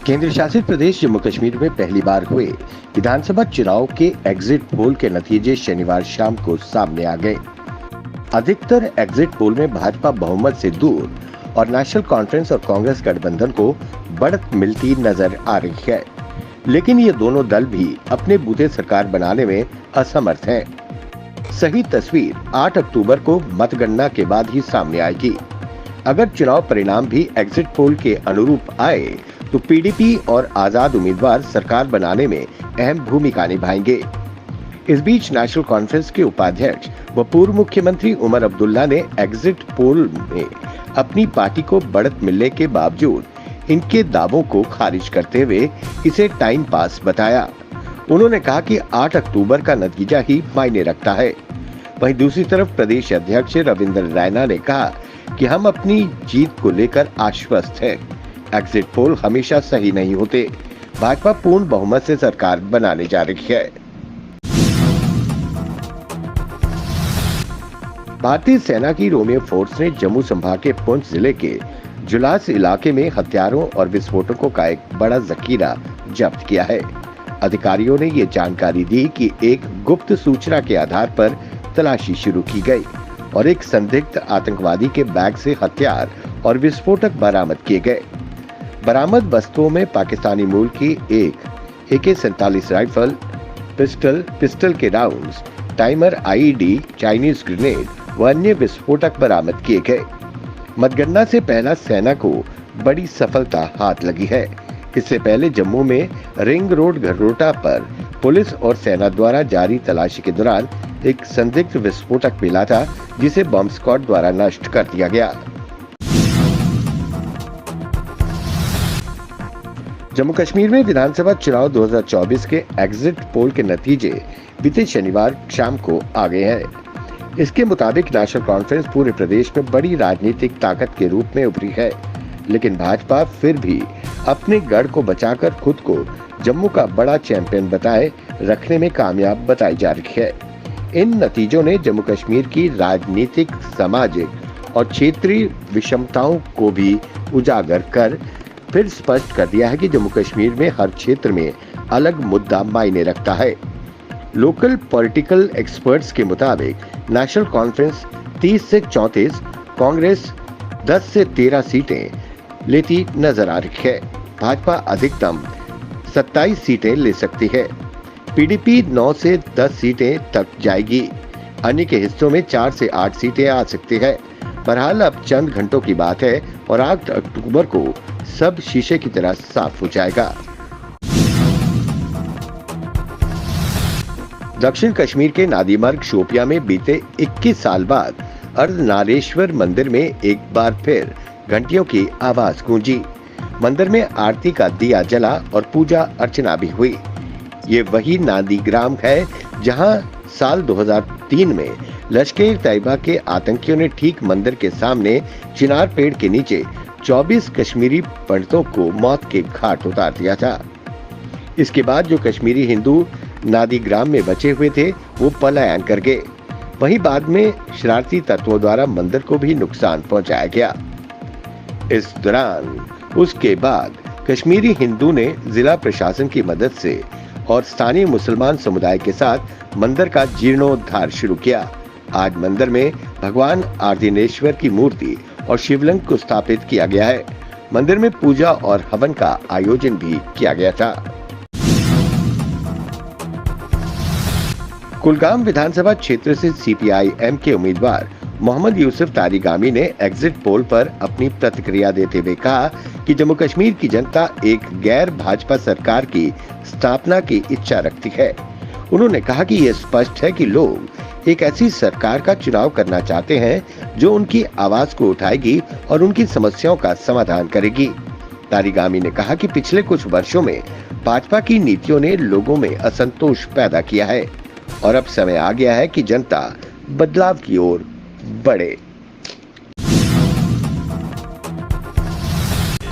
केंद्र शासित प्रदेश जम्मू कश्मीर में पहली बार हुए विधानसभा चुनाव के एग्जिट पोल के नतीजे शनिवार शाम को सामने आ गए। अधिकतर एग्जिट पोल में भाजपा बहुमत से दूर और नेशनल कॉन्फ्रेंस और कांग्रेस गठबंधन को बढ़त मिलती नजर आ रही है, लेकिन ये दोनों दल भी अपने बूते सरकार बनाने में असमर्थ हैं। सही तस्वीर 8 अक्टूबर को मतगणना के बाद ही सामने आएगी। अगर चुनाव परिणाम भी एग्जिट पोल के अनुरूप आए तो पीडीपी और आजाद उम्मीदवार सरकार बनाने में अहम भूमिका निभाएंगे। इस बीच नेशनल कॉन्फ्रेंस के उपाध्यक्ष व पूर्व मुख्यमंत्री उमर अब्दुल्ला ने एग्जिट पोल में अपनी पार्टी को बढ़त मिलने के बावजूद इनके दावों को खारिज करते हुए इसे टाइम पास बताया। उन्होंने कहा कि 8 अक्टूबर का नतीजा ही मायने रखता है। वहीं दूसरी तरफ प्रदेश अध्यक्ष रविंद्र रैना ने कहा कि हम अपनी जीत को लेकर आश्वस्त हैं। एग्जिट पोल हमेशा सही नहीं होते। भाजपा पूर्ण बहुमत से सरकार बनाने जा रही है। भारतीय सेना की रोमियो फोर्स ने जम्मू संभाग के पुंछ जिले के जुलास इलाके में हथियारों और विस्फोटकों का एक बड़ा जखीरा जब्त किया है। अधिकारियों ने ये जानकारी दी कि एक गुप्त सूचना के आधार पर तलाशी शुरू की गई और एक संदिग्ध आतंकवादी के बैग से हथियार और विस्फोटक बरामद किए गए। बरामद वस्तुओं में पाकिस्तानी मूल की एक AK-47 राइफल, पिस्टल के rounds, timer IED, Chinese grenade व अन्य विस्फोटक बरामद किए गए। मतगणना से पहला सेना को बड़ी सफलता हाथ लगी है। इससे पहले जम्मू में रिंग रोड घरोटा पर पुलिस और सेना द्वारा जारी तलाशी के दौरान एक संदिग्ध विस्फोटक मिला था, जिसे बम स्क्वाड द्वारा नष्ट कर दिया गया। जम्मू कश्मीर में विधानसभा चुनाव 2024 के एग्जिट पोल के नतीजे बीते शनिवार शाम को आ गए हैं। इसके मुताबिक नेशनल कॉन्फ्रेंस पूरे प्रदेश में बड़ी राजनीतिक ताकत के रूप में उभरी है, लेकिन भाजपा फिर भी अपने गढ़ को बचाकर खुद को जम्मू का बड़ा चैंपियन बताए रखने में कामयाब बताई जा रही है। इन नतीजों ने जम्मू कश्मीर की राजनीतिक, सामाजिक और क्षेत्रीय विषमताओं को भी उजागर कर फिर स्पष्ट कर दिया है कि जम्मू कश्मीर में हर क्षेत्र में अलग मुद्दा मायने रखता है। लोकल पॉलिटिकल एक्सपर्ट्स के मुताबिक नेशनल कॉन्फ्रेंस 30 से 34, कांग्रेस 10 से 13 सीटें लेती नजर आ रही है। भाजपा अधिकतम 27 सीटें ले सकती है। पीडीपी 9 से 10 सीटें तक जाएगी। अन्य के हिस्सों में 4 से 8 सीटें आ सकती है। बहरहाल अब चंद घंटों की बात है और 8 अक्टूबर को सब शीशे की तरह साफ हो जाएगा। दक्षिण कश्मीर के नादीमर्ग शोपिया में बीते 21 साल बाद अर्धनारेश्वर मंदिर में एक बार फिर घंटियों की आवाज गूंजी। मंदिर में आरती का दिया जला और पूजा अर्चना भी हुई। ये वही नादीग्राम है जहां साल 2003 में लश्कर तैयबा के आतंकियों ने ठीक मंदिर के सामने चिनार पेड़ के नीचे 24 कश्मीरी पंडितों को मौत के घाट उतार दिया था। इसके बाद जो कश्मीरी हिंदू नादीग्राम में बचे हुए थे वो पलायन कर गए। वहीं बाद में शरारती तत्वों द्वारा मंदिर को भी नुकसान पहुंचाया गया। इस दौरान उसके बाद कश्मीरी हिंदू ने जिला प्रशासन की मदद से और स्थानीय मुसलमान समुदाय के साथ मंदिर का जीर्णोद्धार शुरू किया। आज मंदिर में भगवान आर्दिनेश्वर की मूर्ति और शिवलिंग को स्थापित किया गया है। मंदिर में पूजा और हवन का आयोजन भी किया गया था। कुलगाम विधानसभा क्षेत्र से CPI-M के उम्मीदवार मोहम्मद यूसुफ तारिगामी ने एग्जिट पोल पर अपनी प्रतिक्रिया देते हुए कहा कि जम्मू कश्मीर की जनता एक गैर भाजपा सरकार की स्थापना की इच्छा रखती है। उन्होंने कहा कि यह स्पष्ट है कि लोग एक ऐसी सरकार का चुनाव करना चाहते हैं जो उनकी आवाज को उठाएगी और उनकी समस्याओं का समाधान करेगी। तारिगामी ने कहा कि पिछले कुछ वर्षों में भाजपा की नीतियों ने लोगों में असंतोष पैदा किया है और अब समय आ गया है कि जनता बदलाव की ओर बढ़े।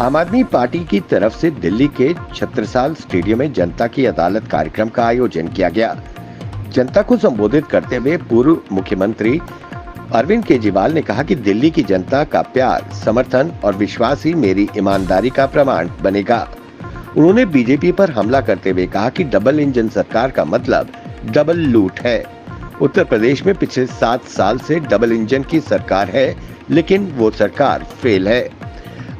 आम आदमी पार्टी की तरफ से दिल्ली के छत्रसाल स्टेडियम में जनता की अदालत कार्यक्रम का आयोजन किया गया। जनता को संबोधित करते हुए पूर्व मुख्यमंत्री अरविंद केजरीवाल ने कहा कि दिल्ली की जनता का प्यार, समर्थन और विश्वास ही मेरी ईमानदारी का प्रमाण बनेगा। उन्होंने बीजेपी पर हमला करते हुए कहा कि डबल इंजन सरकार का मतलब डबल लूट है। उत्तर प्रदेश में पिछले 7 साल से डबल इंजन की सरकार है, लेकिन वो सरकार फेल है।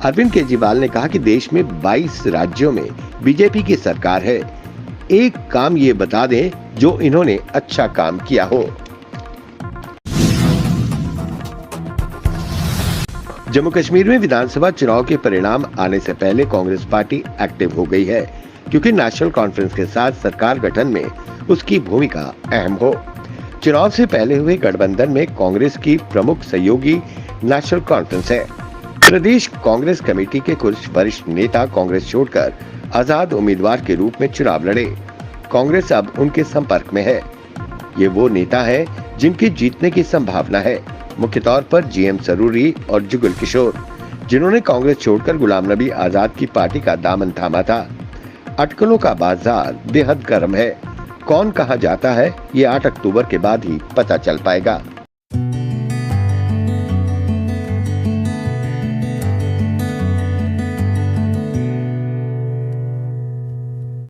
अरविंद केजरीवाल ने कहा कि देश में 22 राज्यों में बीजेपी की सरकार है। एक काम ये बता दें जो इन्होंने अच्छा काम किया हो। जम्मू कश्मीर में विधानसभा चुनाव के परिणाम आने से पहले कांग्रेस पार्टी एक्टिव हो गई है, क्योंकि नेशनल कॉन्फ्रेंस के साथ सरकार गठन में उसकी भूमिका अहम हो। चुनाव से पहले हुए गठबंधन में कांग्रेस की प्रमुख सहयोगी नेशनल कॉन्फ्रेंस है। प्रदेश कांग्रेस कमेटी के कुछ वरिष्ठ नेता कांग्रेस छोड़कर आजाद उम्मीदवार के रूप में चुनाव लड़े। कांग्रेस अब उनके संपर्क में है। ये वो नेता है जिनके जीतने की संभावना है, मुख्य तौर पर जीएम सरूरी और जुगल किशोर, जिन्होंने कांग्रेस छोड़कर गुलाम नबी आजाद की पार्टी का दामन थामा था। अटकलों का बाजार बेहद गर्म है। कौन कहां जाता है, ये 8 अक्टूबर के बाद ही पता चल पाएगा।